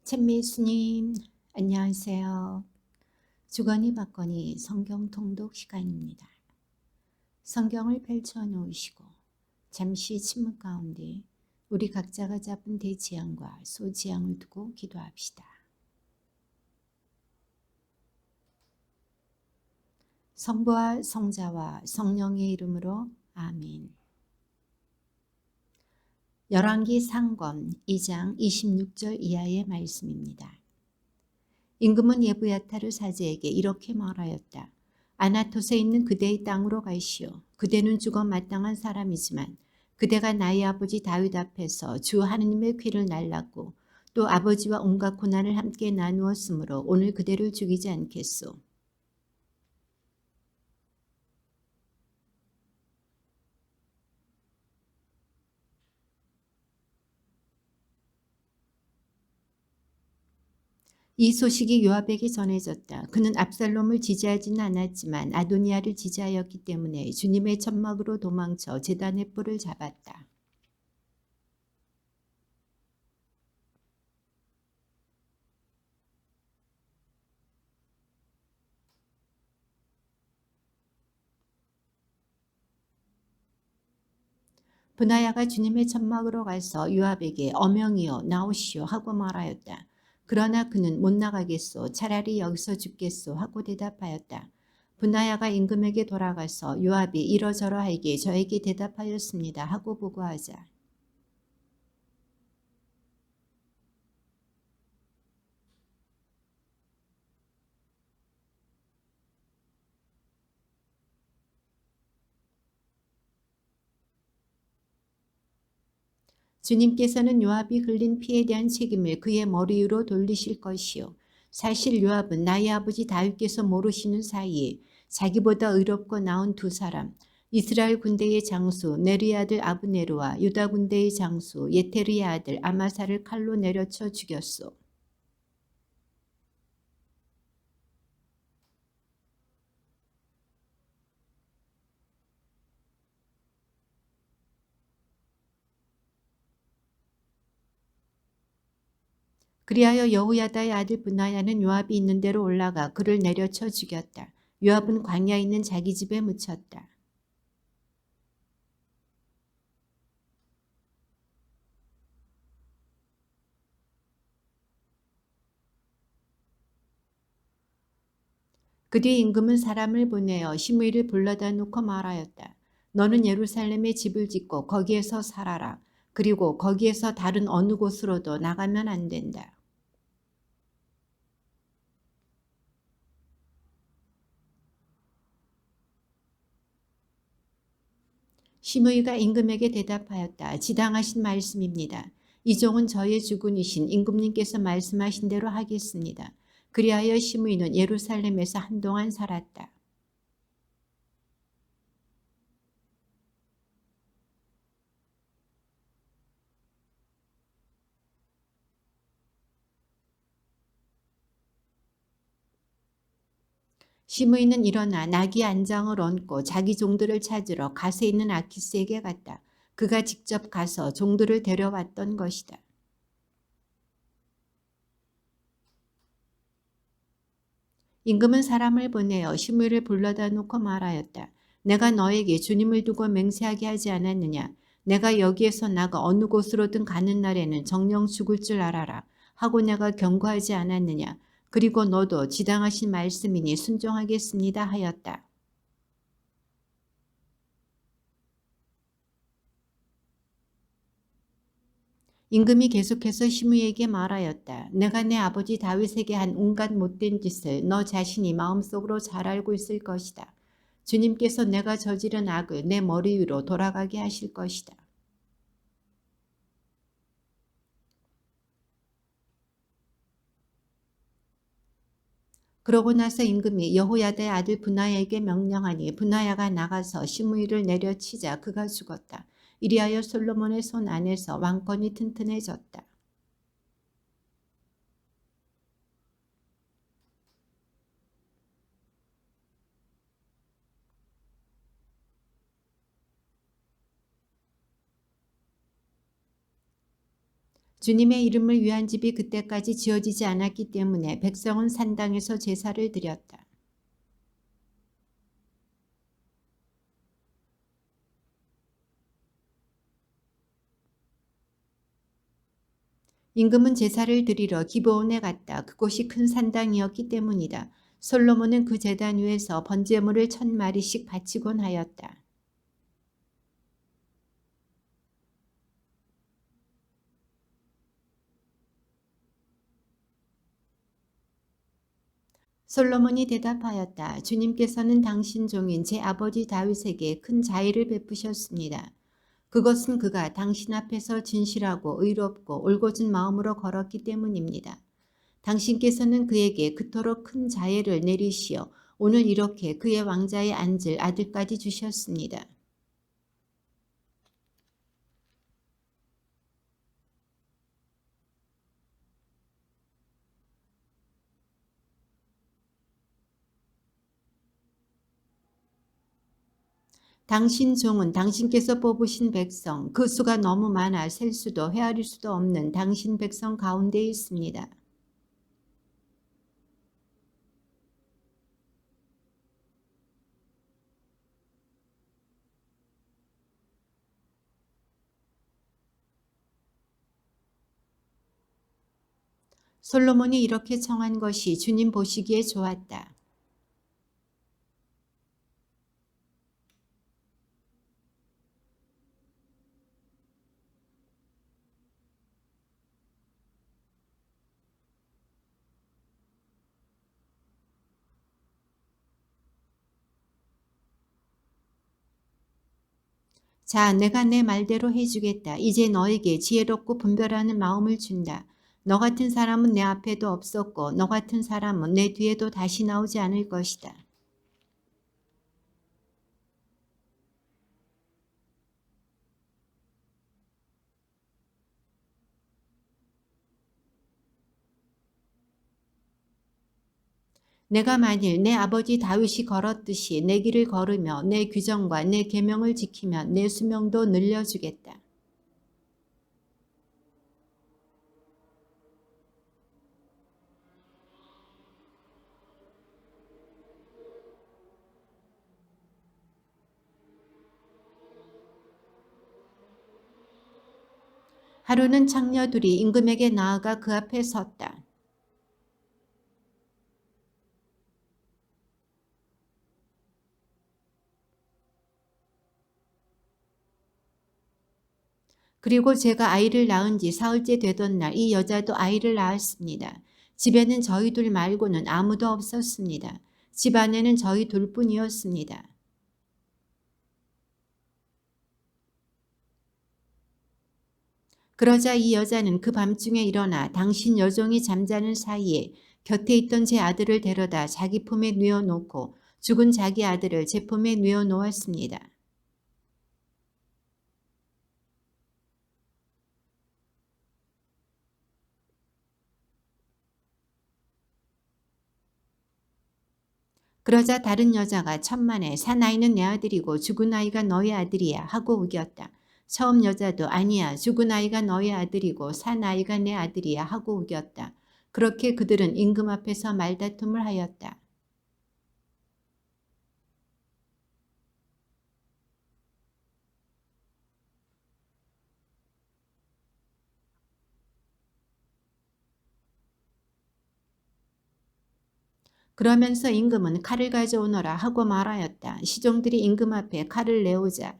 찬미수님, 안녕하세요. 주거니 받거니 성경 통독 시간입니다. 성경을 펼쳐 놓으시고 잠시 침묵 가운데 우리 각자가 잡은 대지향과 소지향을 두고 기도합시다. 성부와 성자와 성령의 이름으로 아멘. 열왕기 상권 2장 26절 이하의 말씀입니다. 임금은 예브야타르 사제에게 이렇게 말하였다. 아나토에 있는 그대의 땅으로 가시오. 그대는 죽어 마땅한 사람이지만 그대가 나의 아버지 다윗 앞에서 주 하느님의 궤를 날랐고 또 아버지와 온갖 고난을 함께 나누었으므로 오늘 그대를 죽이지 않겠소. 이 소식이 요압에게 전해졌다. 그는 압살롬을 지지하지는 않았지만 아도니아를 지지하였기 때문에 주님의 천막으로 도망쳐 제단의 뿔을 잡았다. 브나야가 주님의 천막으로 가서 요압에게 어명이여 나오시오 하고 말하였다. 그러나 그는 못 나가겠소. 차라리 여기서 죽겠소 하고 대답하였다. 브나야가 임금에게 돌아가서 요압이 이러저러하게 저에게 대답하였습니다 하고 보고하자. 주님께서는 요압이 흘린 피에 대한 책임을 그의 머리 위로 돌리실 것이요. 사실 요압은 나의 아버지 다윗께서 모르시는 사이에 자기보다 의롭고 나은 두 사람, 이스라엘 군대의 장수 네리의 아들 아브네르와 유다 군대의 장수 예테르의 아들 아마사를 칼로 내려쳐 죽였소. 그리하여 여호야다의 아들 브나야는 요압이 있는 대로 올라가 그를 내려쳐 죽였다. 요압은 광야에 있는 자기 집에 묻혔다. 그 뒤 임금은 사람을 보내어 시므이를 불러다 놓고 말하였다. 너는 예루살렘에 집을 짓고 거기에서 살아라. 그리고 거기에서 다른 어느 곳으로도 나가면 안 된다. 시므이가 임금에게 대답하였다. 지당하신 말씀입니다. 이 종은 저의 주군이신 임금님께서 말씀하신 대로 하겠습니다. 그리하여 시므이는 예루살렘에서 한동안 살았다. 시므이는 일어나 나귀 안장을 얹고 자기 종들을 찾으러 갓에 있는 아키스에게 갔다. 그가 직접 가서 종들을 데려왔던 것이다. 임금은 사람을 보내어 시므이를 불러다 놓고 말하였다. 내가 너에게 주님을 두고 맹세하게 하지 않았느냐. 내가 여기에서 나가 어느 곳으로든 가는 날에는 정령 죽을 줄 알아라 하고 내가 경고하지 않았느냐. 그리고 너도 지당하신 말씀이니 순종하겠습니다 하였다. 임금이 계속해서 시므이에게 말하였다. 내가 내 아버지 다윗에게 한 온갖 못된 짓을 너 자신이 마음속으로 잘 알고 있을 것이다. 주님께서 내가 저지른 악을 내 머리 위로 돌아가게 하실 것이다. 그러고 나서 임금이 여호야다의 아들 브나야에게 명령하니 브나야가 나가서 시므이를 내려치자 그가 죽었다. 이리하여 솔로몬의 손 안에서 왕권이 튼튼해졌다. 주님의 이름을 위한 집이 그때까지 지어지지 않았기 때문에 백성은 산당에서 제사를 드렸다. 임금은 제사를 드리러 기브온에 갔다. 그곳이 큰 산당이었기 때문이다. 솔로몬은 그 제단 위에서 번제물을 1000마리씩 바치곤 하였다. 솔로몬이 대답하였다. 주님께서는 당신 종인 제 아버지 다윗에게 큰 자애를 베푸셨습니다. 그것은 그가 당신 앞에서 진실하고 의롭고 올곧은 마음으로 걸었기 때문입니다. 당신께서는 그에게 그토록 큰 자애를 내리시어 오늘 이렇게 그의 왕자에 앉을 아들까지 주셨습니다. 당신 종은 당신께서 뽑으신 백성, 그 수가 너무 많아 셀 수도 헤아릴 수도 없는 당신 백성 가운데 있습니다. 솔로몬이 이렇게 청한 것이 주님 보시기에 좋았다. 자, 내가 내 말대로 해주겠다. 이제 너에게 지혜롭고 분별하는 마음을 준다. 너 같은 사람은 내 앞에도 없었고 너 같은 사람은 내 뒤에도 다시 나오지 않을 것이다. 내가 만일 내 아버지 다윗이 걸었듯이 내 길을 걸으며 내 규정과 내 계명을 지키면 내 수명도 늘려주겠다. 하루는 창녀들이 임금에게 나아가 그 앞에 섰다. 그리고 제가 아이를 낳은 지 사흘째 되던 날 이 여자도 아이를 낳았습니다. 집에는 저희 둘 말고는 아무도 없었습니다. 집 안에는 저희 둘뿐이었습니다. 그러자 이 여자는 그 밤중에 일어나 당신 여종이 잠자는 사이에 곁에 있던 제 아들을 데려다 자기 품에 뉘어놓고 죽은 자기 아들을 제 품에 뉘어놓았습니다. 그러자 다른 여자가 천만에 산 아이는 내 아들이고 죽은 아이가 너의 아들이야 하고 우겼다. 처음 여자도 아니야 죽은 아이가 너의 아들이고 산 아이가 내 아들이야 하고 우겼다. 그렇게 그들은 임금 앞에서 말다툼을 하였다. 그러면서 임금은 칼을 가져오너라 하고 말하였다. 시종들이 임금 앞에 칼을 내오자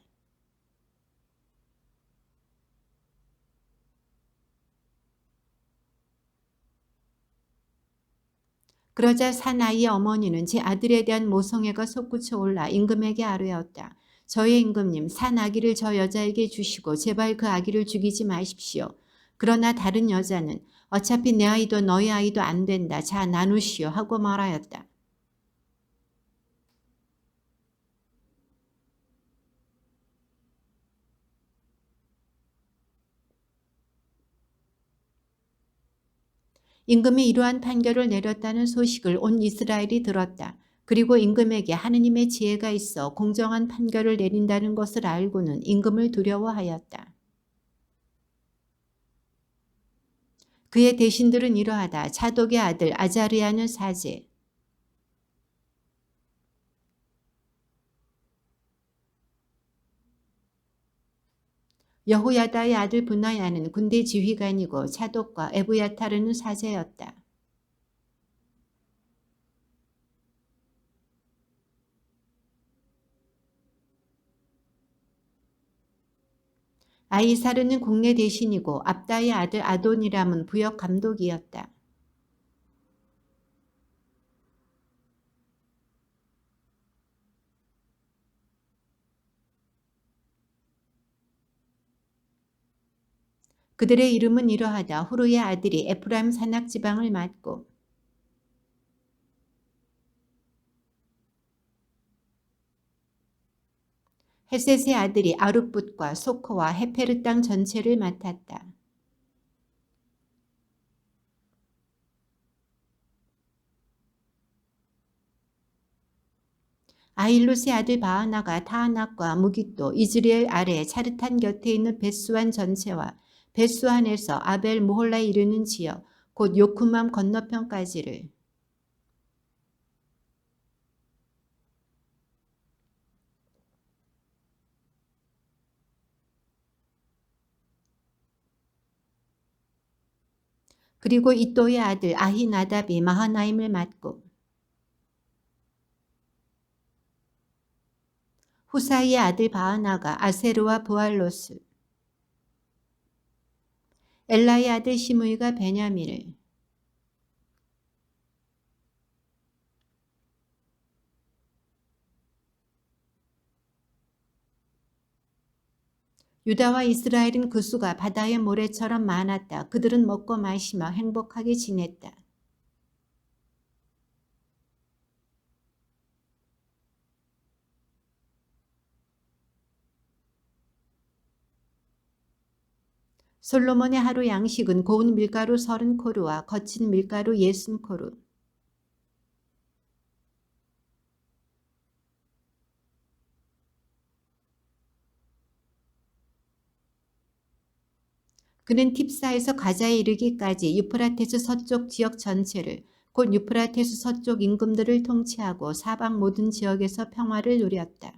그러자 사나이의 어머니는 제 아들에 대한 모성애가 솟구쳐 올라 임금에게 아뢰었다. 저의 임금님, 산 아기를 저 여자에게 주시고 제발 그 아기를 죽이지 마십시오. 그러나 다른 여자는 어차피 내 아이도 너희 아이도 안 된다. 자, 나누시오 하고 말하였다. 임금이 이러한 판결을 내렸다는 소식을 온 이스라엘이 들었다. 그리고 임금에게 하느님의 지혜가 있어 공정한 판결을 내린다는 것을 알고는 임금을 두려워하였다. 그의 대신들은 이러하다. 차독의 아들 아자르야는 사제, 여호야다의 아들 분하야는 군대 지휘관이고 차독과 에브야타르는 사제였다. 아이사르는 국내 대신이고 압다의 아들 아도니람은 부역 감독이었다. 그들의 이름은 이러하다. 후르의 아들이 에프라임 산악 지방을 맡고 헤셋의 아들이 아룻붓과 소코와 헤페르 땅 전체를 맡았다. 아힐롯의 아들 바하나가 타하낙과 무깃도 이즈리엘 아래 차르탄 곁에 있는 베수안 전체와 베수안에서 아벨 모홀라에 이르는 지역 곧 요크맘 건너편까지를 그리고 이또의 아들 아히나답이 마하나임을 맡고 후사이의 아들 바하나가 아세르와 부알롯을 엘라의 아들 시므이가 베냐민을 유다와 이스라엘은 그 수가 바다의 모래처럼 많았다. 그들은 먹고 마시며 행복하게 지냈다. 솔로몬의 하루 양식은 고운 밀가루 30코루와 거친 밀가루 60코루. 그는 팁사에서 가자에 이르기까지 유프라테스 서쪽 지역 전체를 곧 유프라테스 서쪽 임금들을 통치하고 사방 모든 지역에서 평화를 누렸다.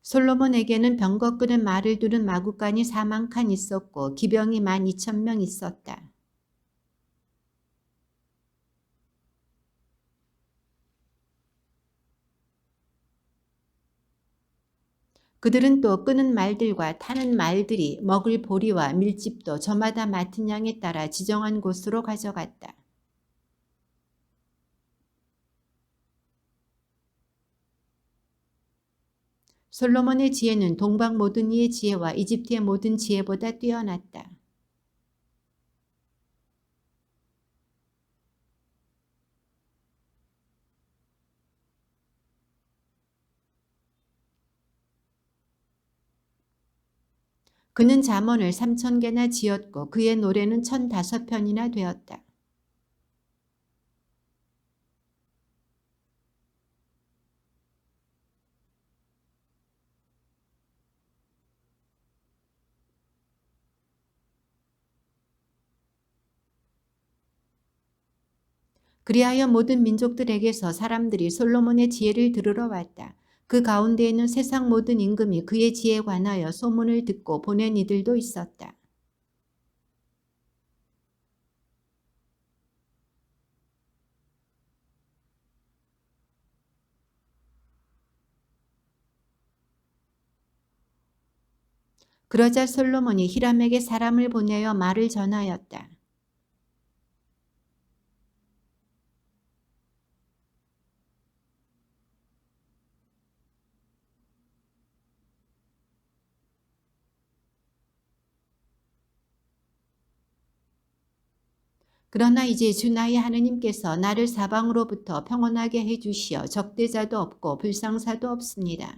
솔로몬에게는 병거 끄는 말을 두른 마구간이 40,000칸 있었고 기병이 12,000명 있었다. 그들은 또 끄는 말들과 타는 말들이 먹을 보리와 밀집도 저마다 맡은 양에 따라 지정한 곳으로 가져갔다. 솔로몬의 지혜는 동방 모든 이의 지혜와 이집트의 모든 지혜보다 뛰어났다. 그는 잠언을 3000개나 지었고 그의 노래는 1005편이나 되었다. 그리하여 모든 민족들에게서 사람들이 솔로몬의 지혜를 들으러 왔다. 그 가운데에는 세상 모든 임금이 그의 지혜에 관하여 소문을 듣고 보낸 이들도 있었다. 그러자 솔로몬이 히람에게 사람을 보내어 말을 전하였다. 그러나 이제 주 나의 하느님께서 나를 사방으로부터 평온하게 해주시어 적대자도 없고 불상사도 없습니다.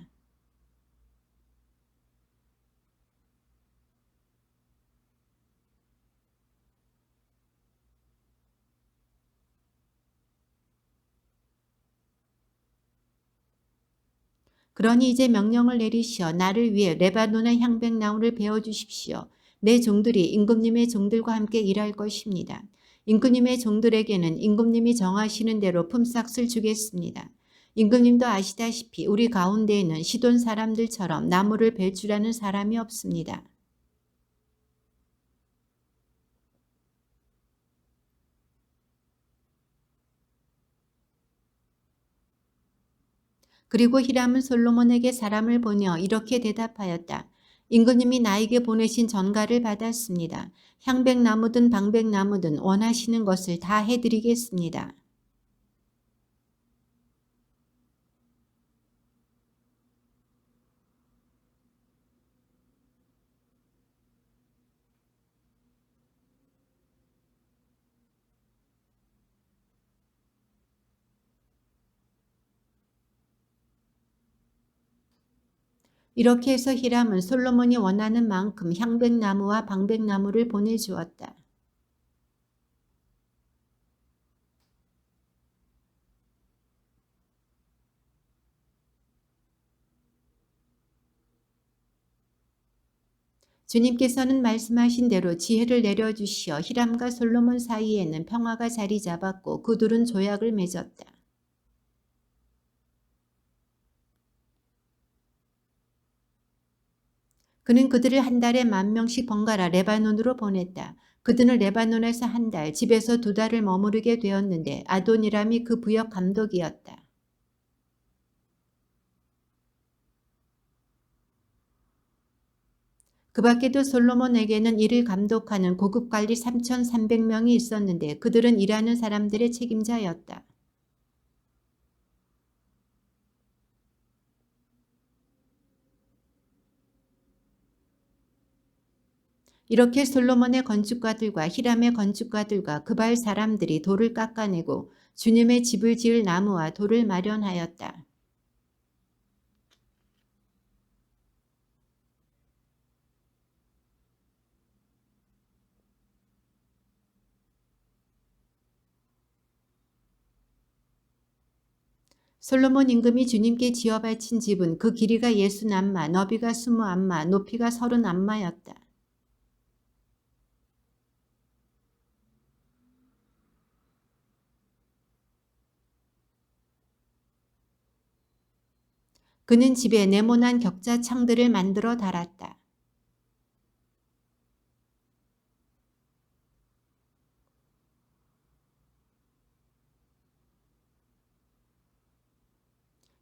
그러니 이제 명령을 내리시어 나를 위해 레바논의 향백나무를 베어 주십시오. 내 종들이 임금님의 종들과 함께 일할 것입니다. 임금님의 종들에게는 임금님이 정하시는 대로 품삯을 주겠습니다. 임금님도 아시다시피 우리 가운데에는 시돈 사람들처럼 나무를 벨 줄 아는 사람이 없습니다. 그리고 히람은 솔로몬에게 사람을 보내어 이렇게 대답하였다. 임금님이 나에게 보내신 전가를 받았습니다. 향백나무든 방백나무든 원하시는 것을 다 해드리겠습니다. 이렇게 해서 히람은 솔로몬이 원하는 만큼 향백나무와 방백나무를 보내주었다. 주님께서는 말씀하신 대로 지혜를 내려주시어 히람과 솔로몬 사이에는 평화가 자리 잡았고 그 둘은 조약을 맺었다. 그는 그들을 한 달에 10,000명씩 번갈아 레바논으로 보냈다. 그들은 레바논에서 한 달, 집에서 2달을 머무르게 되었는데 아도니람이 그 부역 감독이었다. 그 밖에도 솔로몬에게는 이를 감독하는 고급관리 3,300명이 있었는데 그들은 일하는 사람들의 책임자였다. 이렇게 솔로몬의 건축가들과 히람의 건축가들과 그발 사람들이 돌을 깎아내고 주님의 집을 지을 나무와 돌을 마련하였다. 솔로몬 임금이 주님께 지어 바친 집은 그 길이가 60안마, 너비가 20안마, 높이가 30안마였다. 그는 집에 네모난 격자 창들을 만들어 달았다.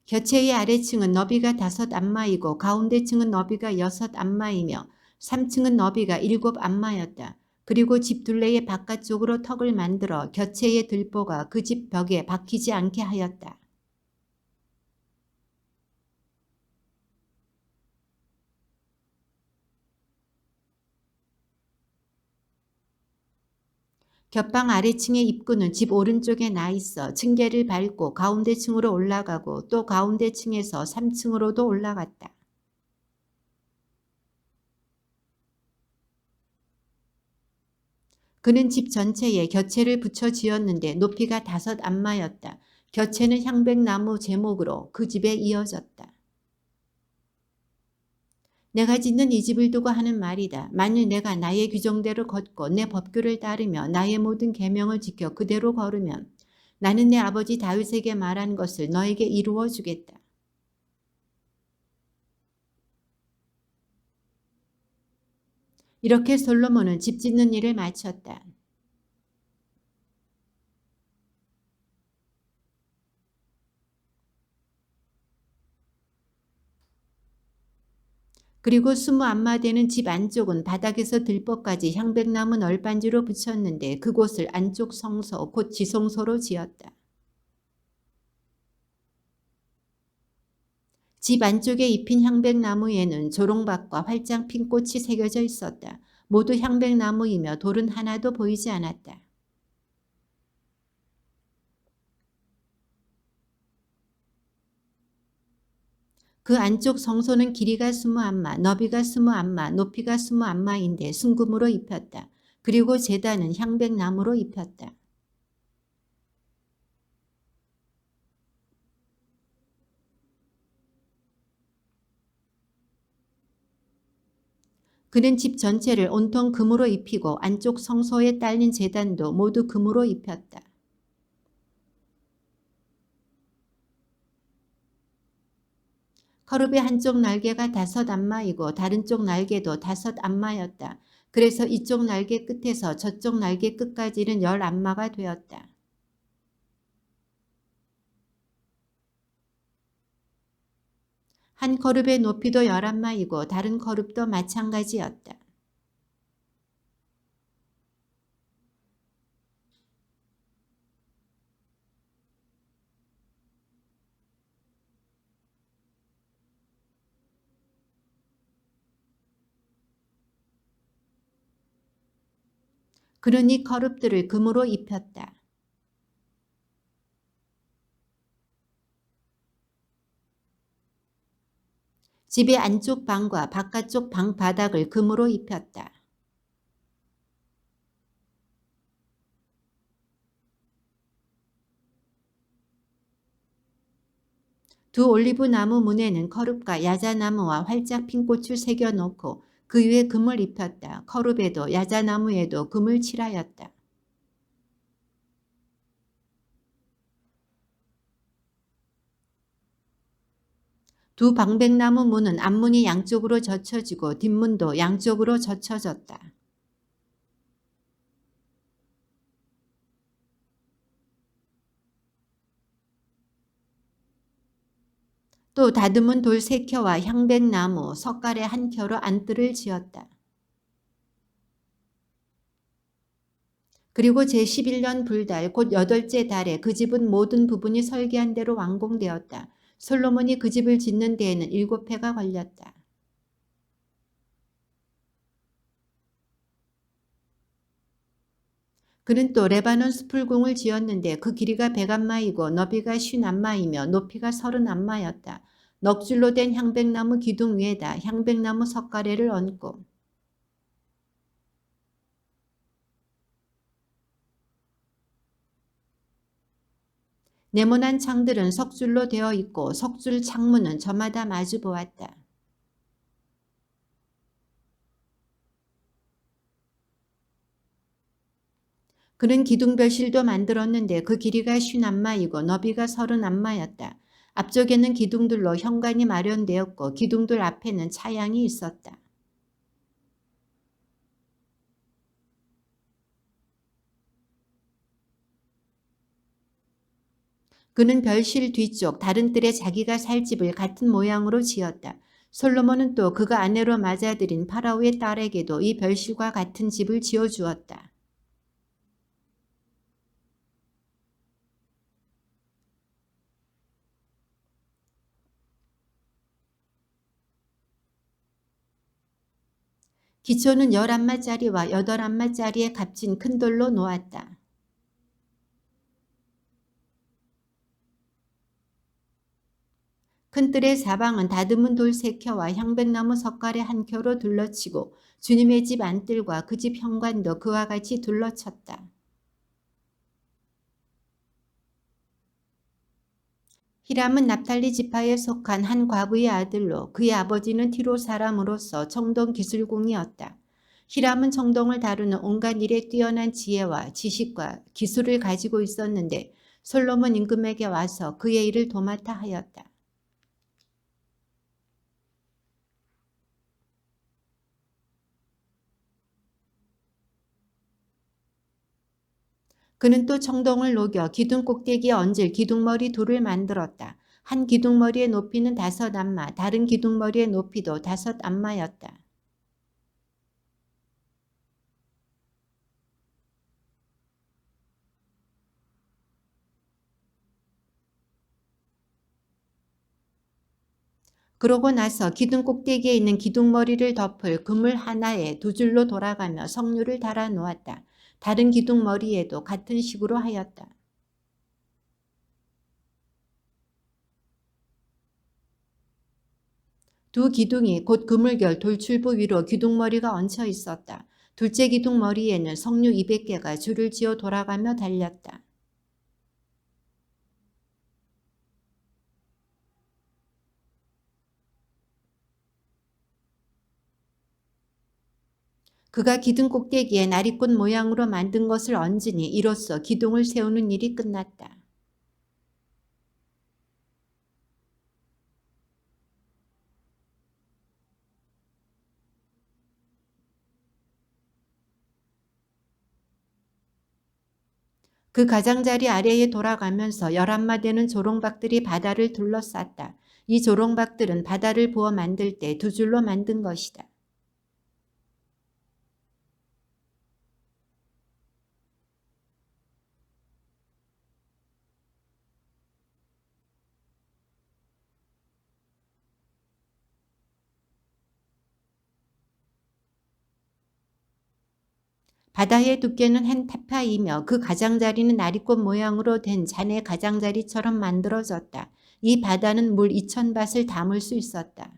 곁체의 아래층은 너비가 5안마이고 가운데층은 너비가 6안마이며 3층은 너비가 7안마였다. 그리고 집 둘레의 바깥쪽으로 턱을 만들어 곁체의 들보가 그 집 벽에 박히지 않게 하였다. 곁방 아래층의 입구는 집 오른쪽에 나 있어 층계를 밟고 가운데 층으로 올라가고 또 가운데 층에서 3층으로도 올라갔다. 그는 집 전체에 곁체를 붙여 지었는데 높이가 5안마였다. 곁체는 향백나무 제목으로 그 집에 이어졌다. 내가 짓는 이 집을 두고 하는 말이다. 만일 내가 나의 규정대로 걷고 내 법규를 따르며 나의 모든 계명을 지켜 그대로 걸으면 나는 내 아버지 다윗에게 말한 것을 너에게 이루어 주겠다. 이렇게 솔로몬은 집 짓는 일을 마쳤다. 그리고 20안마 되는 집 안쪽은 바닥에서 들보까지 향백나무 널빤지로 붙였는데 그곳을 안쪽 성소 곧 지성소로 지었다. 집 안쪽에 입힌 향백나무에는 조롱밭과 활짝 핀 꽃이 새겨져 있었다. 모두 향백나무이며 돌은 하나도 보이지 않았다. 그 안쪽 성소는 길이가 20안마, 너비가 20안마, 높이가 20안마인데 순금으로 입혔다. 그리고 제단은 향백나무로 입혔다. 그는 집 전체를 온통 금으로 입히고 안쪽 성소에 딸린 제단도 모두 금으로 입혔다. 커룹의 한쪽 날개가 5 안마이고 다른 쪽 날개도 5 안마였다. 그래서 이쪽 날개 끝에서 저쪽 날개 끝까지는 10 안마가 되었다. 한 커룹의 높이도 10 안마이고 다른 커룹도 마찬가지였다. 그는 이 커룹들을 금으로 입혔다. 집의 안쪽 방과 바깥쪽 방 바닥을 금으로 입혔다. 두 올리브 나무 문에는 커룹과 야자나무와 활짝 핀 꽃을 새겨놓고 그 위에 금을 입혔다. 커룹에도 야자나무에도 금을 칠하였다. 두 방백나무 문은 앞문이 양쪽으로 젖혀지고 뒷문도 양쪽으로 젖혀졌다. 또 다듬은 돌 3켜와 향백나무, 석가래 1켜로 안뜰을 지었다. 그리고 제11년 불달 곧 8째 달에 그 집은 모든 부분이 설계한 대로 완공되었다. 솔로몬이 그 집을 짓는 데에는 7해가 걸렸다. 그는 또 레바논 스풀궁을 지었는데 그 길이가 100안마이고 너비가 50안마이며 높이가 30안마였다. 넋줄로 된 향백나무 기둥 위에다 향백나무 석가래를 얹고 네모난 창들은 석줄로 되어 있고 석줄 창문은 저마다 마주 보았다. 그는 기둥별실도 만들었는데 그 길이가 50안마이고 너비가 30안마였다. 앞쪽에는 기둥들로 현관이 마련되었고 기둥들 앞에는 차양이 있었다. 그는 별실 뒤쪽 다른 뜰에 자기가 살 집을 같은 모양으로 지었다. 솔로몬은 또 그가 아내로 맞아들인 파라오의 딸에게도 이 별실과 같은 집을 지어주었다. 기초는 10안마짜리와 8안마짜리의 값진 큰 돌로 놓았다. 큰 뜰의 사방은 다듬은 돌 3켜와 향백나무 석가래 1켜로 둘러치고 주님의 집 안뜰과 그 집 현관도 그와 같이 둘러쳤다. 히람은 납달리 지파에 속한 한 과부의 아들로 그의 아버지는 티로 사람으로서 청동 기술공이었다. 히람은 청동을 다루는 온갖 일에 뛰어난 지혜와 지식과 기술을 가지고 있었는데 솔로몬 임금에게 와서 그의 일을 도맡아 하였다. 그는 또 청동을 녹여 기둥 꼭대기에 얹을 기둥머리 둘을 만들었다. 한 기둥머리의 높이는 5안마, 다른 기둥머리의 높이도 5안마였다. 그러고 나서 기둥 꼭대기에 있는 기둥머리를 덮을 그물 하나에 2줄로 돌아가며 석류를 달아 놓았다. 다른 기둥머리에도 같은 식으로 하였다. 두 기둥이 곧 그물결 돌출부 위로 기둥머리가 얹혀 있었다. 둘째 기둥머리에는 석류 200개가 줄을 지어 돌아가며 달렸다. 그가 기둥 꼭대기에 나리꽃 모양으로 만든 것을 얹으니 이로써 기둥을 세우는 일이 끝났다. 그 가장자리 아래에 돌아가면서 11마대는 조롱박들이 바다를 둘러쌌다. 이 조롱박들은 바다를 부어 만들 때 두 줄로 만든 것이다. 바다의 두께는 한 타파이며 그 가장자리는 나리꽃 모양으로 된 잔의 가장자리처럼 만들어졌다. 이 바다는 물 2000밭을 담을 수 있었다.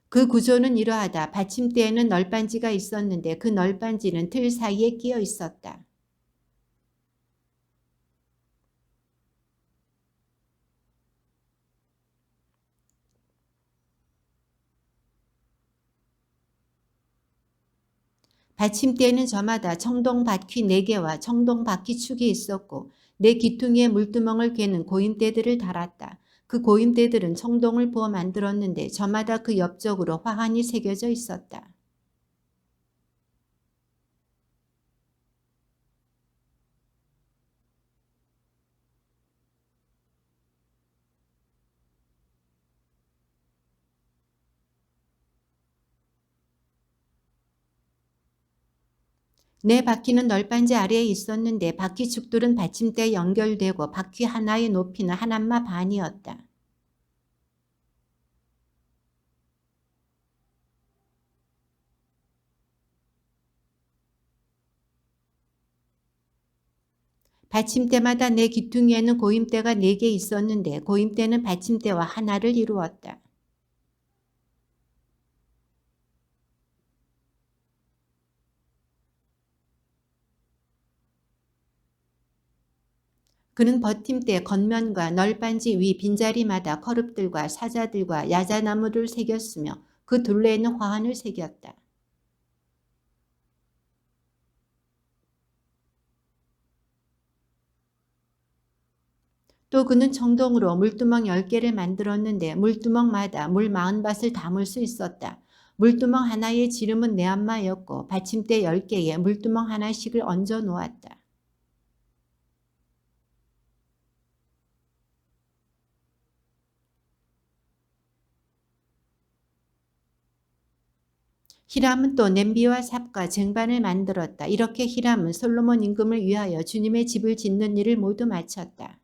그 구조는 이러하다. 받침대에는 널빤지가 있었는데 그 널빤지는 틀 사이에 끼어 있었다. 받침대에는 저마다 청동 바퀴 4개와 청동 바퀴 축이 있었고 내 귀퉁이에 물두멍을 괴는 고임대들을 달았다. 그 고임대들은 청동을 부어 만들었는데 저마다 그 옆쪽으로 화환이 새겨져 있었다. 내 바퀴는 널빤지 아래에 있었는데 바퀴축들은 받침대에 연결되고 바퀴 하나의 높이는 한 안마 반이었다. 받침대마다 내 귀퉁이에는 고임대가 4개 있었는데 고임대는 받침대와 하나를 이루었다. 그는 버팀대 겉면과 널빤지 위 빈자리마다 커룹들과 사자들과 야자나무를 새겼으며 그 둘레에는 화환을 새겼다. 또 그는 청동으로 물두멍 10개를 만들었는데 물두멍마다 물 40밭을 담을 수 있었다. 물두멍 하나의 지름은 4안마였고 받침대 10개에 물두멍 하나씩을 얹어 놓았다. 히람은 또 냄비와 삽과 쟁반을 만들었다. 이렇게 히람은 솔로몬 임금을 위하여 주님의 집을 짓는 일을 모두 마쳤다.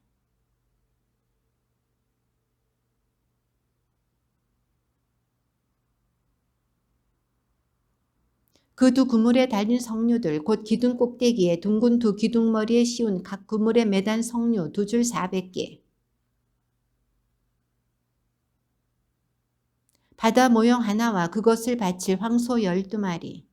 그 두 그물에 달린 성류들 곧 기둥 꼭대기에 둥근 두 기둥머리에 씌운 각 그물에 매단 성류 2줄 400개. 바다 모형 하나와 그것을 바칠 황소 12마리.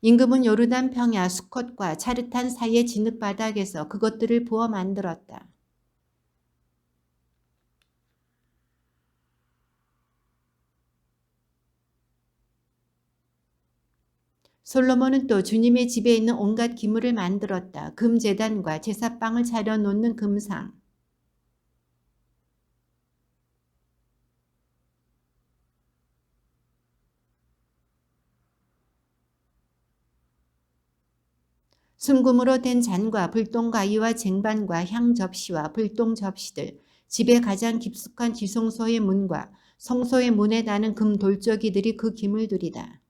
임금은 요르단 평야 수컷과 차르탄 사이의 진흙바닥에서 그것들을 부어 만들었다. 솔로몬은 또 주님의 집에 있는 온갖 기물을 만들었다. 금제단과 제사빵을 차려놓는 금상, 순금으로 된 잔과 불똥가위와 쟁반과 향 접시와 불똥 접시들, 집의 가장 깊숙한 지성소의 문과 성소의 문에 다는 금 돌적이들이 그 기물들이다.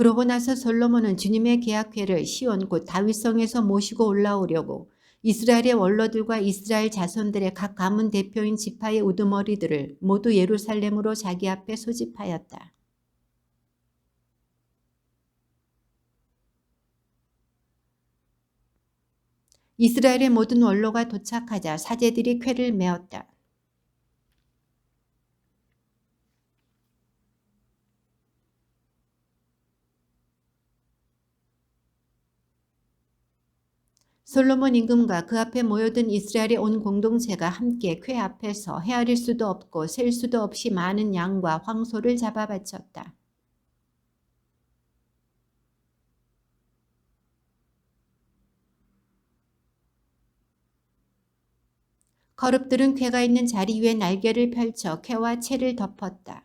그러고 나서 솔로몬은 주님의 계약궤를 시온 곧 다윗성에서 모시고 올라오려고 이스라엘의 원로들과 이스라엘 자손들의 각 가문 대표인 지파의 우두머리들을 모두 예루살렘으로 자기 앞에 소집하였다. 이스라엘의 모든 원로가 도착하자 사제들이 궤를 메었다. 솔로몬 임금과 그 앞에 모여든 이스라엘의 온 공동체가 함께 궤 앞에서 헤아릴 수도 없고 셀 수도 없이 많은 양과 황소를 잡아 바쳤다. 거룹들은 궤가 있는 자리 위에 날개를 펼쳐 궤와 채를 덮었다.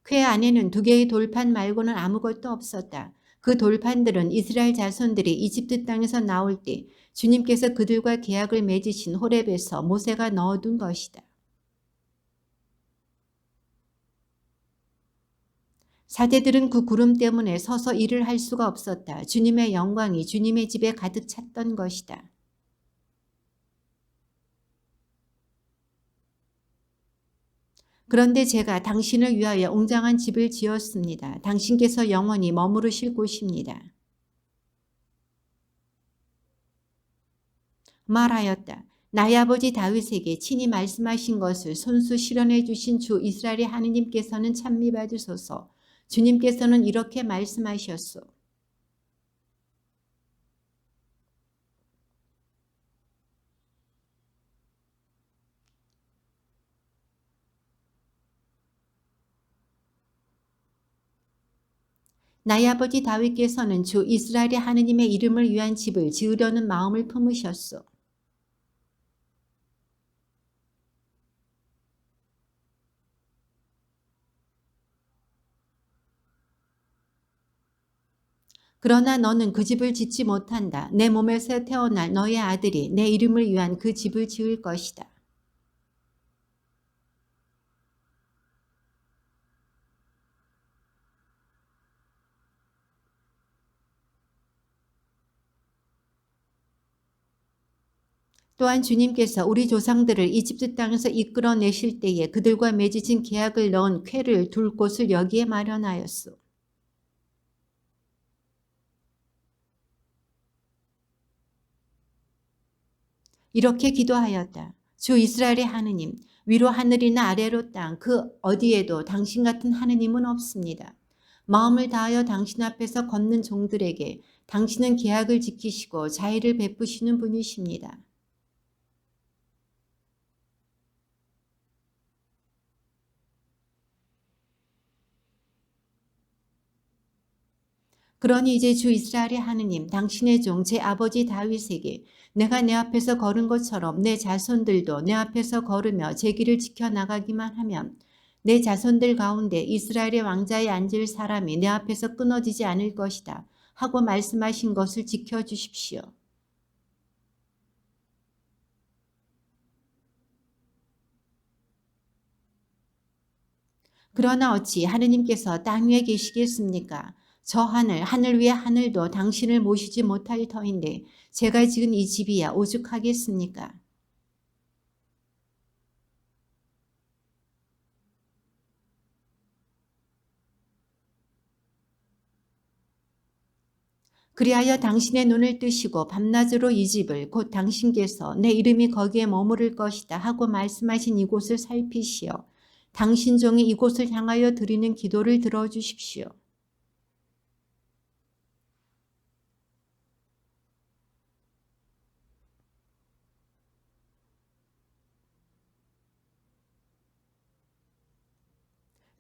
궤 안에는 2개의 돌판 말고는 아무것도 없었다. 그 돌판들은 이스라엘 자손들이 이집트 땅에서 나올 때 주님께서 그들과 계약을 맺으신 호렙에서 모세가 넣어둔 것이다. 사제들은 그 구름 때문에 서서 일을 할 수가 없었다. 주님의 영광이 주님의 집에 가득 찼던 것이다. 그런데 제가 당신을 위하여 웅장한 집을 지었습니다. 당신께서 영원히 머무르실 곳입니다. 말하였다. 나의 아버지 다윗에게 친히 말씀하신 것을 손수 실현해 주신 주 이스라엘의 하느님께서는 찬미 받으소서. 주님께서는 이렇게 말씀하셨소. 나의 아버지 다윗께서는 주 이스라엘의 하느님의 이름을 위한 집을 지으려는 마음을 품으셨소. 그러나 너는 그 집을 짓지 못한다. 내 몸에서 태어날 너의 아들이 내 이름을 위한 그 집을 지을 것이다. 또한 주님께서 우리 조상들을 이집트 땅에서 이끌어내실 때에 그들과 맺으신 계약을 넣은 궤를 둘 곳을 여기에 마련하였소. 이렇게 기도하였다. 주 이스라엘의 하느님, 위로 하늘이나 아래로 땅 그 어디에도 당신 같은 하느님은 없습니다. 마음을 다하여 당신 앞에서 걷는 종들에게 당신은 계약을 지키시고 자애를 베푸시는 분이십니다. 그러니 이제 주 이스라엘의 하느님, 당신의 종 제 아버지 다윗에게 내가 내 앞에서 걸은 것처럼 내 자손들도 내 앞에서 걸으며 제 길을 지켜나가기만 하면 내 자손들 가운데 이스라엘의 왕자에 앉을 사람이 내 앞에서 끊어지지 않을 것이다 하고 말씀하신 것을 지켜주십시오. 그러나 어찌 하느님께서 땅 위에 계시겠습니까? 저 하늘 위의 하늘도 당신을 모시지 못할 터인데 제가 지은 이 집이야 오죽하겠습니까? 그리하여 당신의 눈을 뜨시고 밤낮으로 이 집을 곧 당신께서 내 이름이 거기에 머무를 것이다 하고 말씀하신 이곳을 살피시어 당신 종이 이곳을 향하여 드리는 기도를 들어주십시오.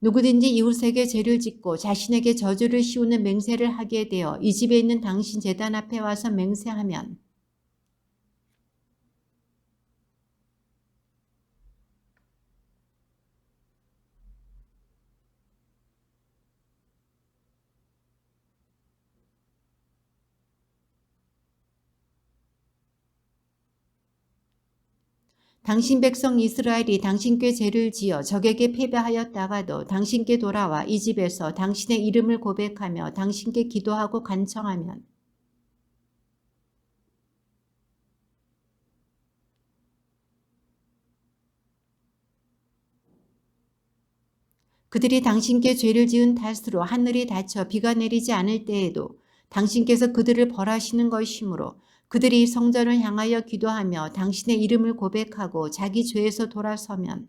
누구든지 이웃에게 죄를 짓고 자신에게 저주를 씌우는 맹세를 하게 되어 이 집에 있는 당신 제단 앞에 와서 맹세하면 당신 백성 이스라엘이 당신께 죄를 지어 적에게 패배하였다가도 당신께 돌아와 이 집에서 당신의 이름을 고백하며 당신께 기도하고 간청하면 그들이 당신께 죄를 지은 탓으로 하늘이 닫혀 비가 내리지 않을 때에도 당신께서 그들을 벌하시는 것이므로 그들이 성전을 향하여 기도하며 당신의 이름을 고백하고 자기 죄에서 돌아서면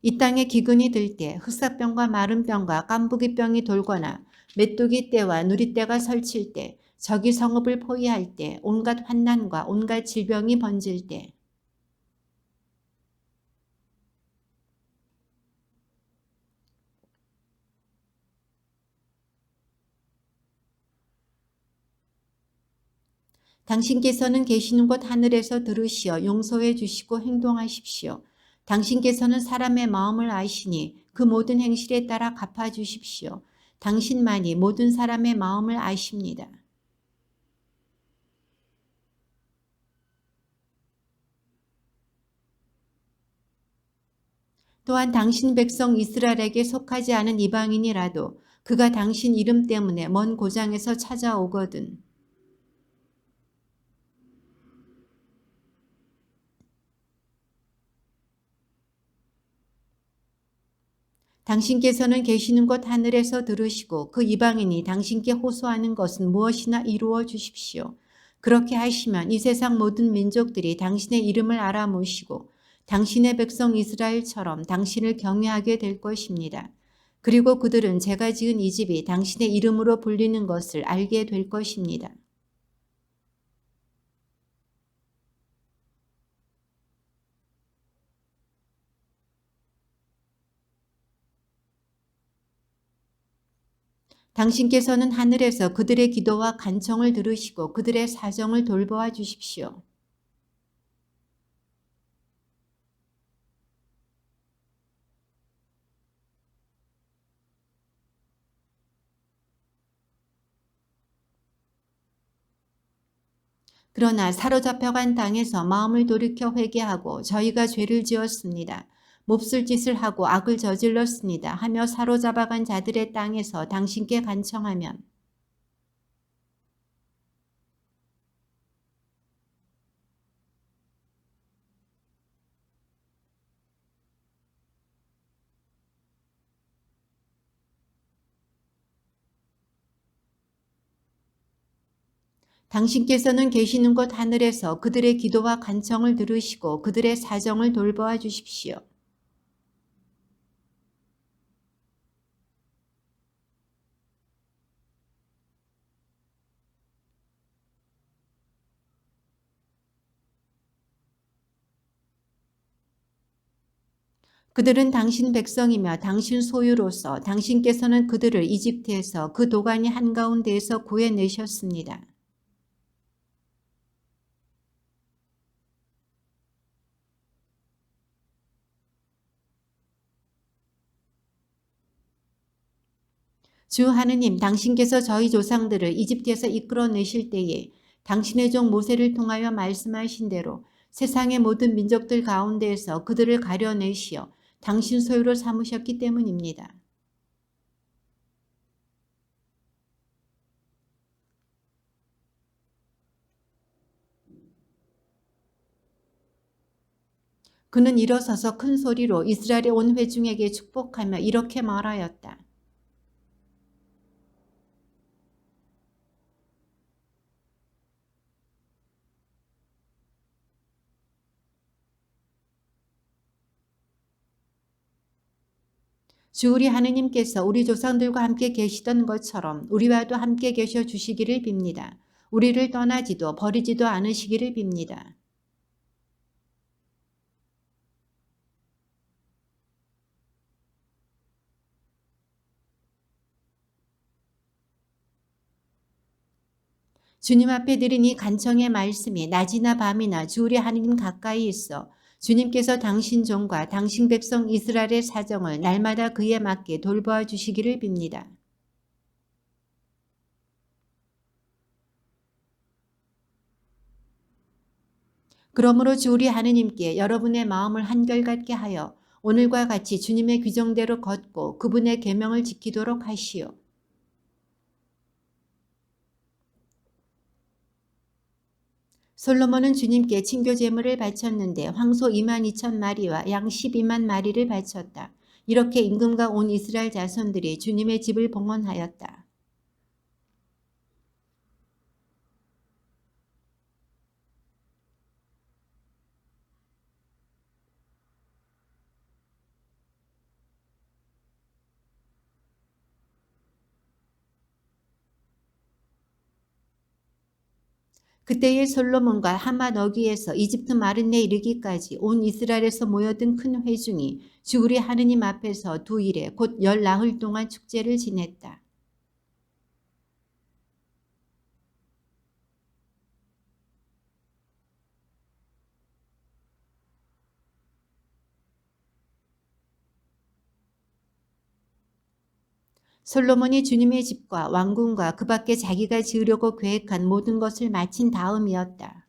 이 땅에 기근이 들 때 흑사병과 마른병과 깐부기병이 돌거나 메뚜기 떼와 누리떼가 설칠 때 적이 성읍을 포위할 때 온갖 환난과 온갖 질병이 번질 때 당신께서는 계시는 곳 하늘에서 들으시어 용서해 주시고 행동하십시오. 당신께서는 사람의 마음을 아시니 그 모든 행실에 따라 갚아 주십시오. 당신만이 모든 사람의 마음을 아십니다. 또한 당신 백성 이스라엘에게 속하지 않은 이방인이라도 그가 당신 이름 때문에 먼 고장에서 찾아오거든 당신께서는 계시는 곳 하늘에서 들으시고 그 이방인이 당신께 호소하는 것은 무엇이나 이루어 주십시오. 그렇게 하시면 이 세상 모든 민족들이 당신의 이름을 알아 모시고 당신의 백성 이스라엘처럼 당신을 경외하게 될 것입니다. 그리고 그들은 제가 지은 이 집이 당신의 이름으로 불리는 것을 알게 될 것입니다. 당신께서는 하늘에서 그들의 기도와 간청을 들으시고 그들의 사정을 돌보아 주십시오. 그러나 사로잡혀간 땅에서 마음을 돌이켜 회개하고 저희가 죄를 지었습니다. 몹쓸 짓을 하고 악을 저질렀습니다. 하며 사로잡아간 자들의 땅에서 당신께 간청하면 당신께서는 계시는 곳 하늘에서 그들의 기도와 간청을 들으시고 그들의 사정을 돌보아 주십시오. 그들은 당신 백성이며 당신 소유로서 당신께서는 그들을 이집트에서 그 도가니 한가운데에서 구해내셨습니다. 주 하느님, 당신께서 저희 조상들을 이집트에서 이끌어내실 때에 당신의 종 모세를 통하여 말씀하신 대로 세상의 모든 민족들 가운데에서 그들을 가려내시어 당신 소유로 삼으셨기 때문입니다. 그는 일어서서 큰 소리로 이스라엘의 온 회중에게 축복하며 이렇게 말하였다. 주 우리 하느님께서 우리 조상들과 함께 계시던 것처럼 우리와도 함께 계셔 주시기를 빕니다. 우리를 떠나지도 버리지도 않으시기를 빕니다. 주님 앞에 드린 이 간청의 말씀이 낮이나 밤이나 주 우리 하느님 가까이 있어 주님께서 당신 종과 당신 백성 이스라엘의 사정을 날마다 그에 맞게 돌보아 주시기를 빕니다. 그러므로 주 우리 하느님께 여러분의 마음을 한결같게 하여 오늘과 같이 주님의 규정대로 걷고 그분의 계명을 지키도록 하시오. 솔로몬은 주님께 친교 제물을 바쳤는데 황소 22,000마리와 양 12만 마리를 바쳤다. 이렇게 임금과 온 이스라엘 자손들이 주님의 집을 봉헌하였다. 그때의 솔로몬과 하맛 어귀에서 이집트 마른에 이르기까지 온 이스라엘에서 모여든 큰 회중이 주 우리 하느님 앞에서 두 일에 곧 10나흘 동안 축제를 지냈다. 솔로몬이 주님의 집과 왕궁과 그 밖에 자기가 지으려고 계획한 모든 것을 마친 다음이었다.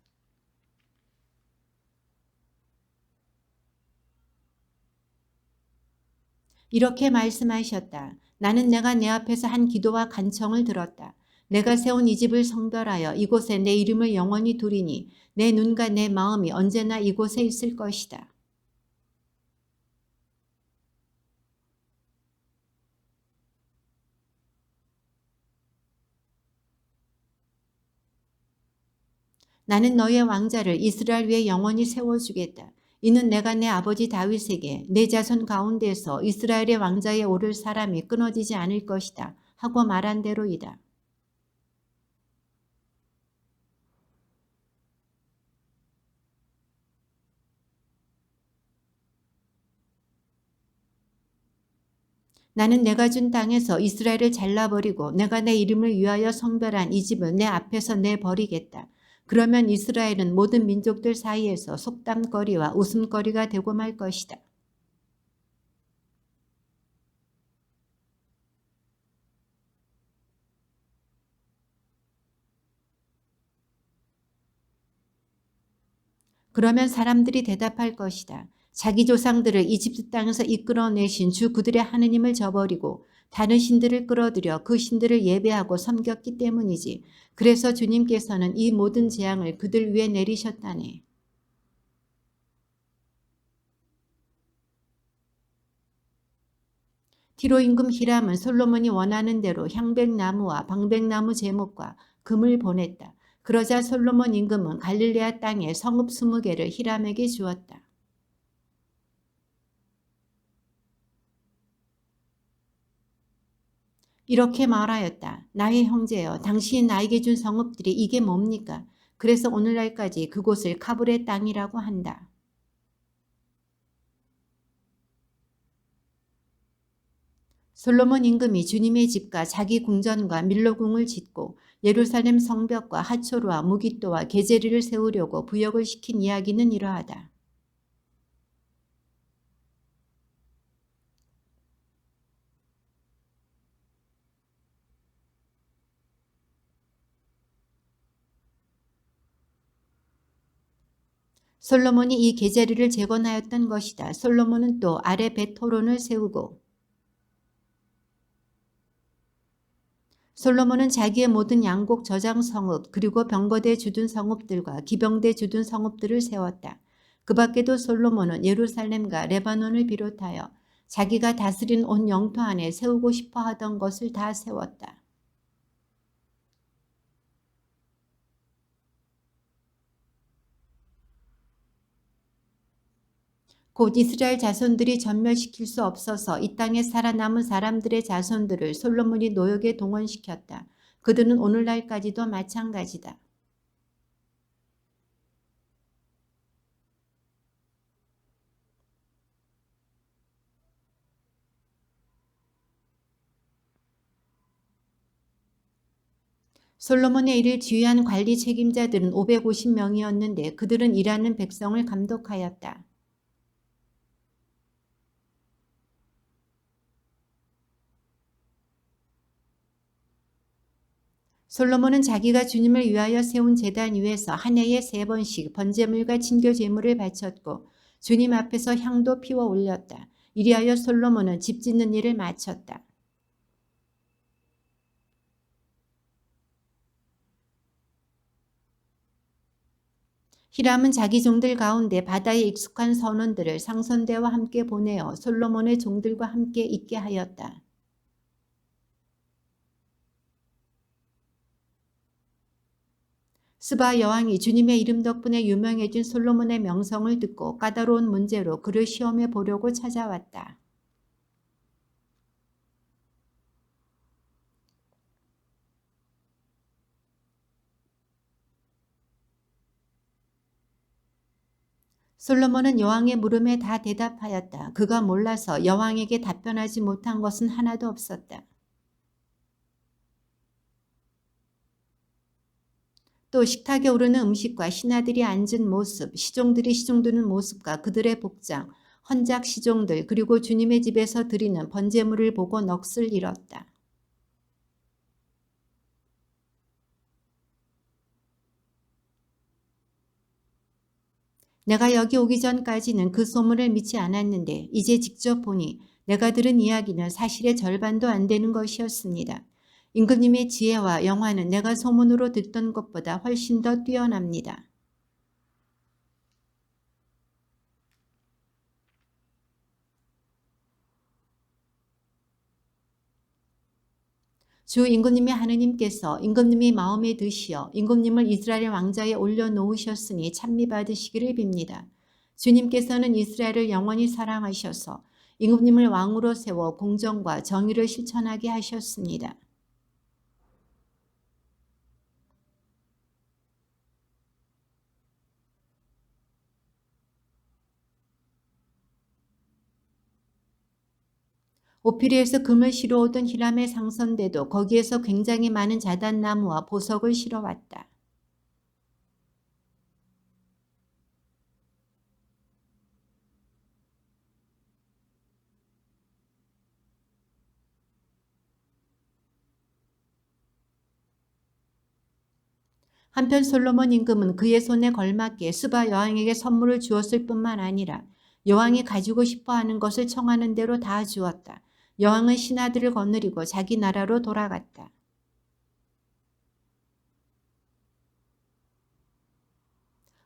이렇게 말씀하셨다. 나는 내가 내 앞에서 한 기도와 간청을 들었다. 내가 세운 이 집을 성별하여 이곳에 내 이름을 영원히 두리니 내 눈과 내 마음이 언제나 이곳에 있을 것이다. 나는 너의 왕자를 이스라엘 위에 영원히 세워주겠다. 이는 내가 내 아버지 다윗에게 내 자손 가운데서 이스라엘의 왕자에 오를 사람이 끊어지지 않을 것이다 하고 말한 대로이다. 나는 내가 준 땅에서 이스라엘을 잘라버리고 내가 내 이름을 위하여 성별한 이 집을 내 앞에서 내버리겠다. 그러면 이스라엘은 모든 민족들 사이에서 속담거리와 웃음거리가 되고 말 것이다. 그러면 사람들이 대답할 것이다. 자기 조상들을 이집트 땅에서 이끌어내신 주 그들의 하느님을 저버리고 다른 신들을 끌어들여 그 신들을 예배하고 섬겼기 때문이지. 그래서 주님께서는 이 모든 재앙을 그들 위에 내리셨다네. 티로 임금 히람은 솔로몬이 원하는 대로 향백나무와 방백나무 제목과 금을 보냈다. 그러자 솔로몬 임금은 갈릴레아 땅에 성읍 20개를 히람에게 주었다. 이렇게 말하였다. 나의 형제여, 당신이 나에게 준 성읍들이 이게 뭡니까? 그래서 오늘날까지 그곳을 카불의 땅이라고 한다. 솔로몬 임금이 주님의 집과 자기 궁전과 밀로궁을 짓고 예루살렘 성벽과 하초르와 무기또와 게제리를 세우려고 부역을 시킨 이야기는 이러하다. 솔로몬이 이 게제리를 재건하였던 것이다. 솔로몬은 또 아래 벳호론을 세우고 솔로몬은 자기의 모든 양곡 저장 성읍 그리고 병거대 주둔 성읍들과 기병대 주둔 성읍들을 세웠다. 그 밖에도 솔로몬은 예루살렘과 레바논을 비롯하여 자기가 다스린 온 영토 안에 세우고 싶어 하던 것을 다 세웠다. 곧 이스라엘 자손들이 전멸시킬 수 없어서 이 땅에 살아남은 사람들의 자손들을 솔로몬이 노역에 동원시켰다. 그들은 오늘날까지도 마찬가지다. 솔로몬의 일을 지휘한 관리 책임자들은 550명이었는데 그들은 일하는 백성을 감독하였다. 솔로몬은 자기가 주님을 위하여 세운 제단 위에서 한 해에 3번씩 번제물과 친교 제물을 바쳤고 주님 앞에서 향도 피워 올렸다. 이리하여 솔로몬은 집 짓는 일을 마쳤다. 히람은 자기 종들 가운데 바다에 익숙한 선원들을 상선대와 함께 보내어 솔로몬의 종들과 함께 있게 하였다. 스바 여왕이 주님의 이름 덕분에 유명해진 솔로몬의 명성을 듣고 까다로운 문제로 그를 시험해 보려고 찾아왔다. 솔로몬은 여왕의 물음에 다 대답하였다. 그가 몰라서 여왕에게 답변하지 못한 것은 하나도 없었다. 또 식탁에 오르는 음식과 신하들이 앉은 모습, 시종들이 시종드는 모습과 그들의 복장, 헌작 시종들 그리고 주님의 집에서 드리는 번제물을 보고 넋을 잃었다. 내가 여기 오기 전까지는 그 소문을 믿지 않았는데 이제 직접 보니 내가 들은 이야기는 사실의 절반도 안 되는 것이었습니다. 임금님의 지혜와 영화는 내가 소문으로 듣던 것보다 훨씬 더 뛰어납니다. 주 임금님의 하느님께서 임금님이 마음에 드시어 임금님을 이스라엘 왕자에 올려놓으셨으니 찬미받으시기를 빕니다. 주님께서는 이스라엘을 영원히 사랑하셔서 임금님을 왕으로 세워 공정과 정의를 실천하게 하셨습니다. 오피리에서 금을 실어오던 히람의 상선대도 거기에서 굉장히 많은 자단나무와 보석을 실어왔다. 한편 솔로몬 임금은 그의 손에 걸맞게 스바 여왕에게 선물을 주었을 뿐만 아니라 여왕이 가지고 싶어하는 것을 청하는 대로 다 주었다. 여왕은 신하들을 거느리고 자기 나라로 돌아갔다.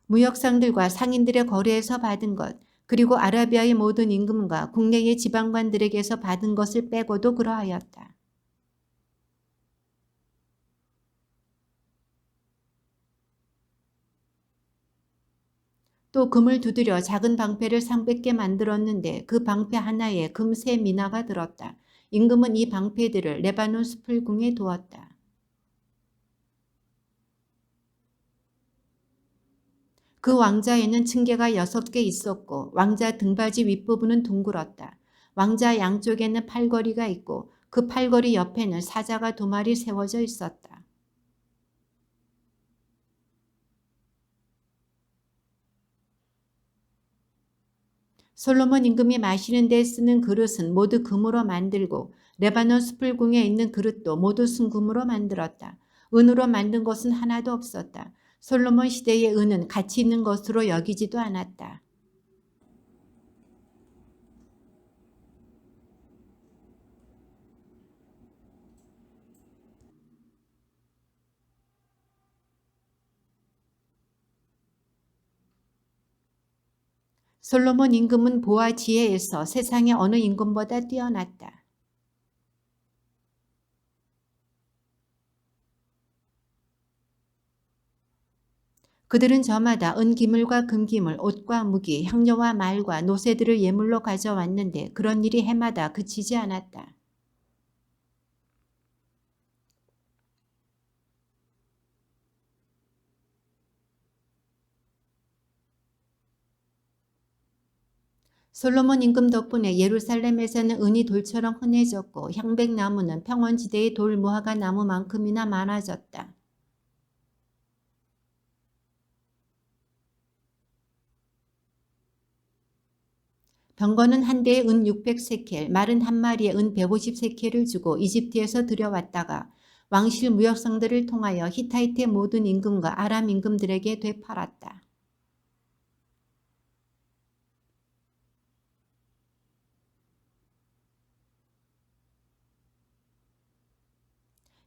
무역상들과 상인들의 거래에서 받은 것, 그리고 아라비아의 모든 임금과 국내의 지방관들에게서 받은 것을 빼고도 그러하였다. 또 금을 두드려 작은 방패를 상백게 만들었는데 그 방패 하나에 금세 미나가 들었다. 임금은 이 방패들을 레바논 수풀궁에 두었다. 그 왕자에는 층계가 6개 있었고 왕자 등받이 윗부분은 둥글었다. 왕자 양쪽에는 팔걸이가 있고 그 팔걸이 옆에는 사자가 2마리 세워져 있었다. 솔로몬 임금이 마시는 데 쓰는 그릇은 모두 금으로 만들고 레바논 수풀궁에 있는 그릇도 모두 순금으로 만들었다. 은으로 만든 것은 하나도 없었다. 솔로몬 시대의 은은 가치 있는 것으로 여기지도 않았다. 솔로몬 임금은 보아 지혜에서 세상의 어느 임금보다 뛰어났다. 그들은 저마다 은기물과 금기물, 옷과 무기, 향료와 말과 노새들을 예물로 가져왔는데 그런 일이 해마다 그치지 않았다. 솔로몬 임금 덕분에 예루살렘에서는 은이 돌처럼 흔해졌고 향백나무는 평원지대의 돌 무화과 나무만큼이나 많아졌다. 병거는 한 대에 은 600세켈, 말은 한 마리에 은 150세켈을 주고 이집트에서 들여왔다가 왕실 무역상들을 통하여 히타이트의 모든 임금과 아람 임금들에게 되팔았다.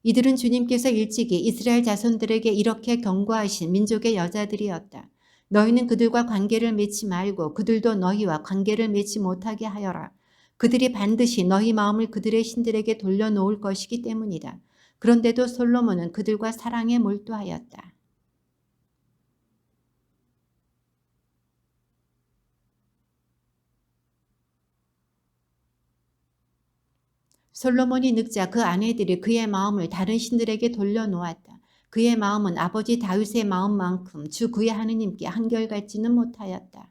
이들은 주님께서 일찍이 이스라엘 자손들에게 이렇게 경고하신 민족의 여자들이었다. 너희는 그들과 관계를 맺지 말고 그들도 너희와 관계를 맺지 못하게 하여라. 그들이 반드시 너희 마음을 그들의 신들에게 돌려놓을 것이기 때문이다. 그런데도 솔로몬은 그들과 사랑에 몰두하였다. 솔로몬이 늙자 그 아내들이 그의 마음을 다른 신들에게 돌려놓았다. 그의 마음은 아버지 다윗의 마음만큼 주 그의 하느님께 한결같지는 못하였다.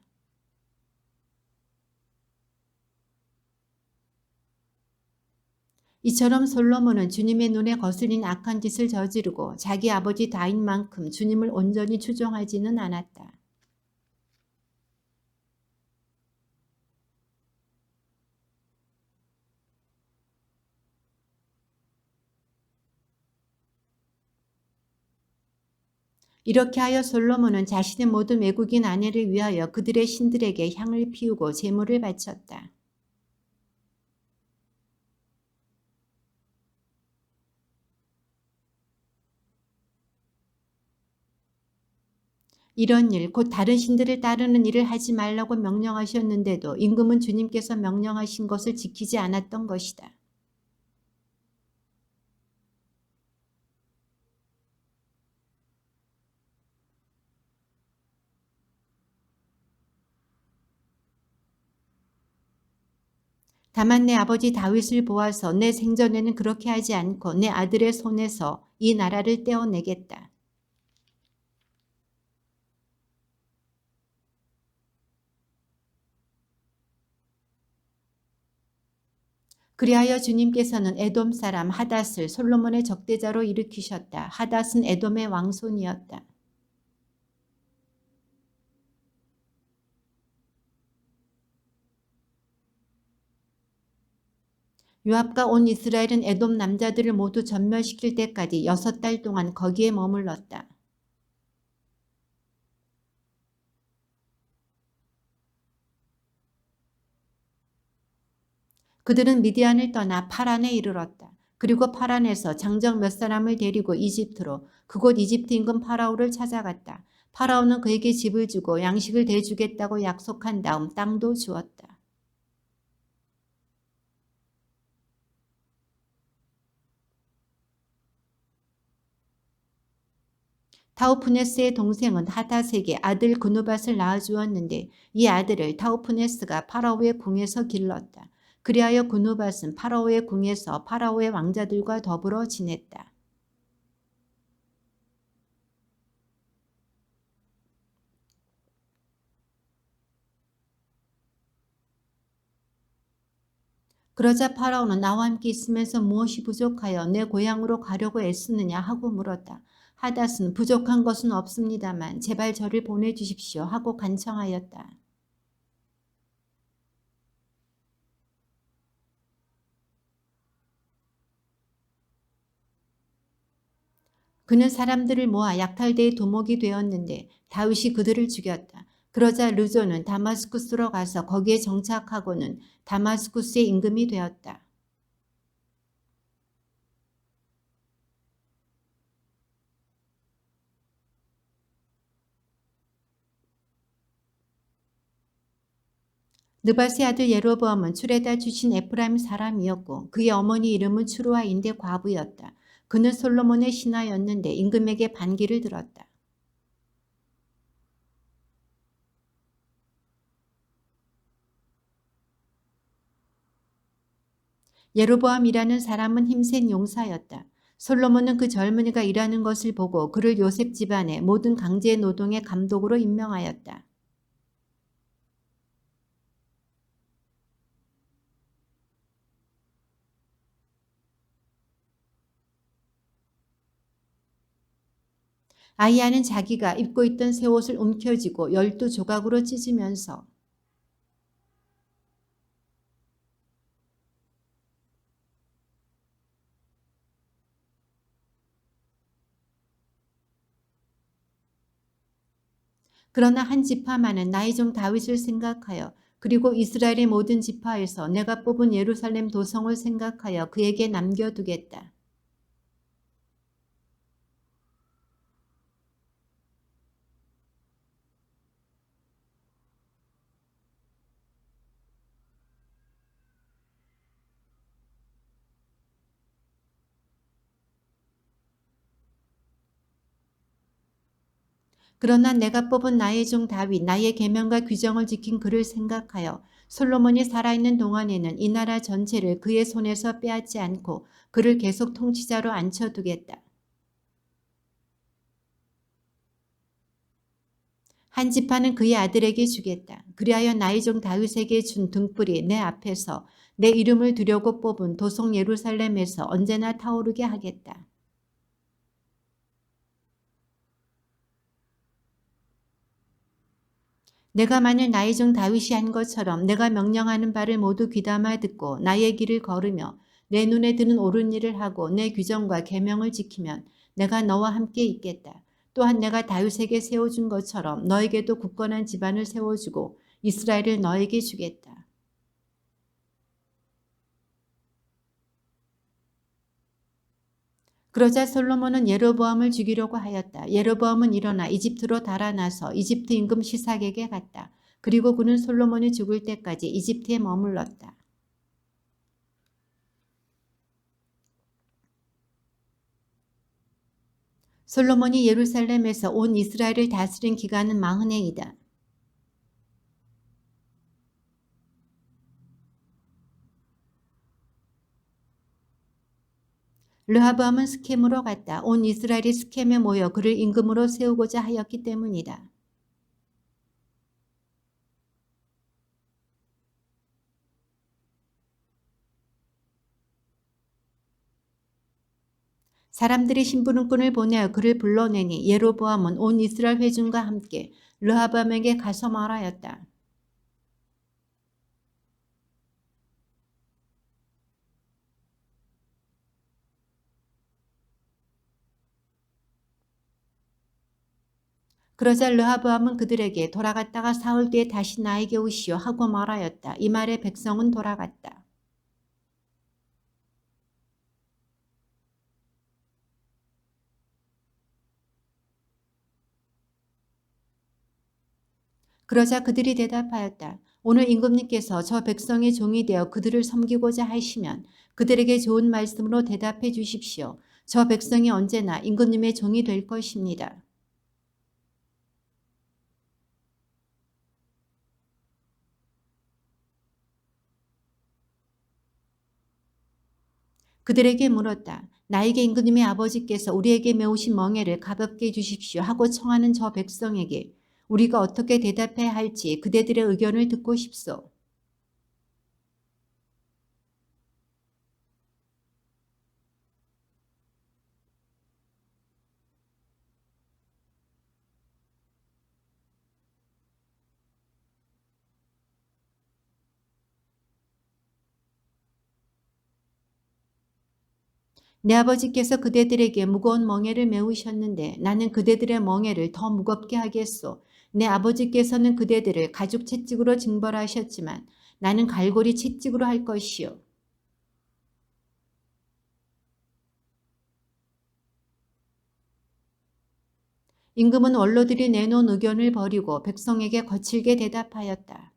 이처럼 솔로몬은 주님의 눈에 거슬린 악한 짓을 저지르고 자기 아버지 다윗만큼 주님을 온전히 추종하지는 않았다. 이렇게 하여 솔로몬은 자신의 모든 외국인 아내를 위하여 그들의 신들에게 향을 피우고 제물을 바쳤다. 이런 일, 곧 다른 신들을 따르는 일을 하지 말라고 명령하셨는데도 임금은 주님께서 명령하신 것을 지키지 않았던 것이다. 다만 내 아버지 다윗을 보아서 내 생전에는 그렇게 하지 않고 내 아들의 손에서 이 나라를 떼어내겠다. 그리하여 주님께서는 에돔 사람 하닷을 솔로몬의 적대자로 일으키셨다. 하닷은 에돔의 왕손이었다. 요압과 온 이스라엘은 에돔 남자들을 모두 전멸시킬 때까지 6달 동안 거기에 머물렀다. 그들은 미디안을 떠나 파란에 이르렀다. 그리고 파란에서 장정 몇 사람을 데리고 이집트로, 그곳 이집트 임금 파라오를 찾아갔다. 파라오는 그에게 집을 주고 양식을 대주겠다고 약속한 다음 땅도 주었다. 타우프네스의 동생은 하닷에게 아들 그누밧을 낳아주었는데 이 아들을 타우프네스가 파라오의 궁에서 길렀다. 그리하여 그누밧은 파라오의 궁에서 파라오의 왕자들과 더불어 지냈다. 그러자 파라오는 나와 함께 있으면서 무엇이 부족하여 내 고향으로 가려고 애쓰느냐 하고 물었다. 하닷은 부족한 것은 없습니다만 제발 저를 보내주십시오 하고 간청하였다. 그는 사람들을 모아 약탈대의 두목이 되었는데 다윗이 그들을 죽였다. 그러자 르조는 다마스쿠스로 가서 거기에 정착하고는 다마스쿠스의 임금이 되었다. 느밧의 아들 예로보암은 출에다 주신 에프라임 사람이었고 그의 어머니 이름은 추루아인데 과부였다. 그는 솔로몬의 신하였는데 임금에게 반기를 들었다. 예로보암이라는 사람은 힘센 용사였다. 솔로몬은 그 젊은이가 일하는 것을 보고 그를 요셉 집안의 모든 강제 노동의 감독으로 임명하였다. 아이야는 자기가 입고 있던 새 옷을 움켜쥐고 12조각으로 찢으면서 그러나 한 지파만은 나의 종 다윗을 생각하여 그리고 이스라엘의 모든 지파에서 내가 뽑은 예루살렘 도성을 생각하여 그에게 남겨두겠다. 그러나 내가 뽑은 나의 종 다윗, 나의 계명과 규정을 지킨 그를 생각하여 솔로몬이 살아있는 동안에는 이 나라 전체를 그의 손에서 빼앗지 않고 그를 계속 통치자로 앉혀두겠다. 한 지파는 그의 아들에게 주겠다. 그리하여 나의 종 다윗에게 준 등불이 내 앞에서 내 이름을 두려고 뽑은 도성 예루살렘에서 언제나 타오르게 하겠다. 내가 만일 나의 종 다윗이 한 것처럼 내가 명령하는 바를 모두 귀담아 듣고 나의 길을 걸으며 내 눈에 드는 옳은 일을 하고 내 규정과 계명을 지키면 내가 너와 함께 있겠다. 또한 내가 다윗에게 세워준 것처럼 너에게도 굳건한 집안을 세워주고 이스라엘을 너에게 주겠다. 그러자 솔로몬은 예로보암을 죽이려고 하였다. 예로보암은 일어나 이집트로 달아나서 이집트 임금 시삭에게 갔다. 그리고 그는 솔로몬이 죽을 때까지 이집트에 머물렀다. 솔로몬이 예루살렘에서 온 이스라엘을 다스린 기간은 40해이다. 르하브암은 스켐으로 갔다. 온 이스라엘이 스켐에 모여 그를 임금으로 세우고자 하였기 때문이다. 사람들이 심부름꾼을 보내어 그를 불러내니 예로보암은 온 이스라엘 회중과 함께 르하브암에게 가서 말하였다. 그러자 르하브암은 그들에게 돌아갔다가 사흘 뒤에 다시 나에게 오시오 하고 말하였다. 이 말에 백성은 돌아갔다. 그러자 그들이 대답하였다. 오늘 임금님께서 저 백성의 종이 되어 그들을 섬기고자 하시면 그들에게 좋은 말씀으로 대답해 주십시오. 저 백성이 언제나 임금님의 종이 될 것입니다. 그들에게 물었다. 나에게 임금님의 아버지께서 우리에게 메우신 멍에를 가볍게 해주십시오 하고 청하는 저 백성에게 우리가 어떻게 대답해야 할지 그대들의 의견을 듣고 싶소. 내 아버지께서 그대들에게 무거운 멍에를 메우셨는데 나는 그대들의 멍에를 더 무겁게 하겠소. 내 아버지께서는 그대들을 가죽 채찍으로 징벌하셨지만 나는 갈고리 채찍으로 할 것이요. 임금은 원로들이 내놓은 의견을 버리고 백성에게 거칠게 대답하였다.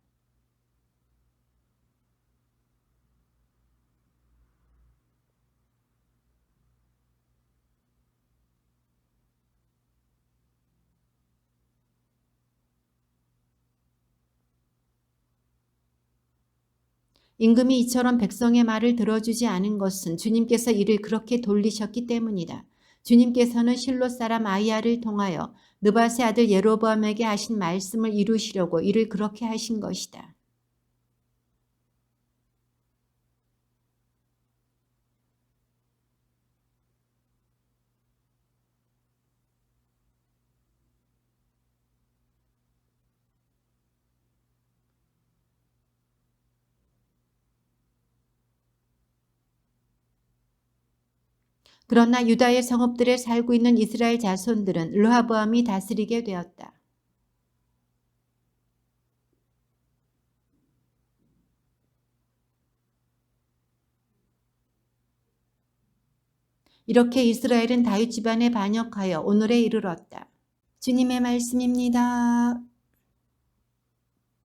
임금이 이처럼 백성의 말을 들어주지 않은 것은 주님께서 이를 그렇게 돌리셨기 때문이다. 주님께서는 실로 사람 아이야를 통하여 느밧의 아들 예로보암에게 하신 말씀을 이루시려고 이를 그렇게 하신 것이다. 그러나 유다의 성읍들에 살고 있는 이스라엘 자손들은 르하브암이 다스리게 되었다. 이렇게 이스라엘은 다윗 집안에 반역하여 오늘에 이르렀다. 주님의 말씀입니다.